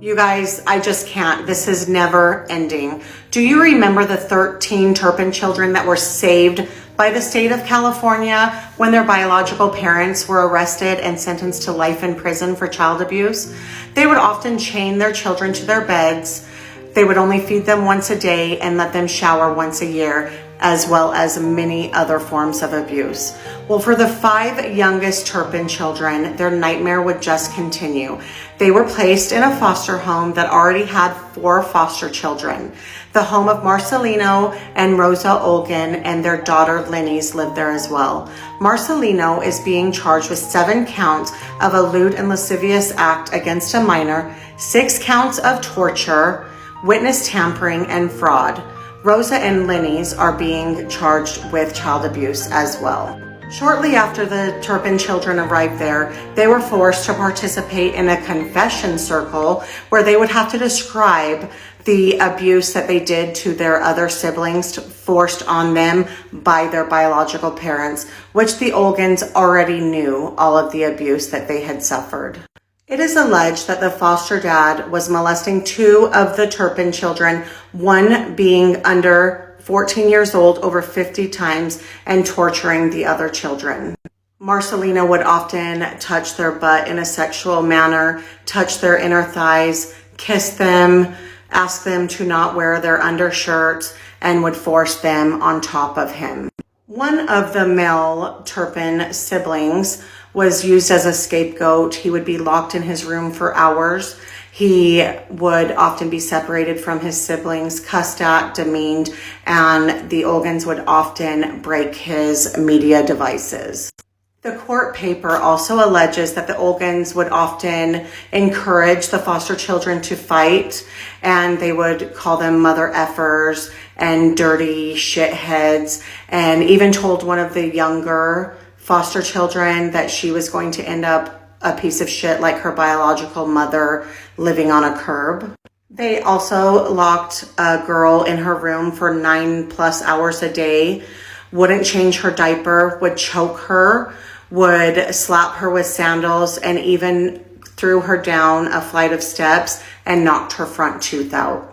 You guys, I just can't. This is never ending. Do you remember the 13 Turpin children that were saved by the state of California when their biological parents were arrested and sentenced to life in prison for child abuse? They would often chain their children to their beds. They would only feed them once a day and let them shower once a year, as well as many other forms of abuse. Well, for the 5 youngest Turpin children, their nightmare would just continue. They were placed in a foster home that already had 4 foster children. The home of Marcelino and Rosa Olguin and their daughter Lenny's lived there as well. Marcelino is being charged with 7 counts of a lewd and lascivious act against a minor, 6 counts of torture, witness tampering, and fraud. Rosa and Lenny's are being charged with child abuse as well. Shortly after the Turpin children arrived there, they were forced to participate in a confession circle where they would have to describe the abuse that they did to their other siblings forced on them by their biological parents, which the Olguins already knew all of the abuse that they had suffered. It is alleged that the foster dad was molesting 2 of the Turpin children, one being under 14 years old over 50 times, and torturing the other children. Marcelino would often touch their butt in a sexual manner, touch their inner thighs, kiss them, ask them to not wear their undershirts, and would force them on top of him. One of the male Turpin siblings was used as a scapegoat. He would be locked in his room for hours. He would often be separated from his siblings, cussed at, demeaned, and the Olguins would often break his media devices. The court paper also alleges that the Olguins would often encourage the foster children to fight, and they would call them mother effers and dirty shitheads, and even told one of the younger foster children that she was going to end up a piece of shit like her biological mother living on a curb. They also locked a girl in her room for 9+ hours a day, wouldn't change her diaper, would choke her, would slap her with sandals, and even threw her down a flight of steps and knocked her front tooth out.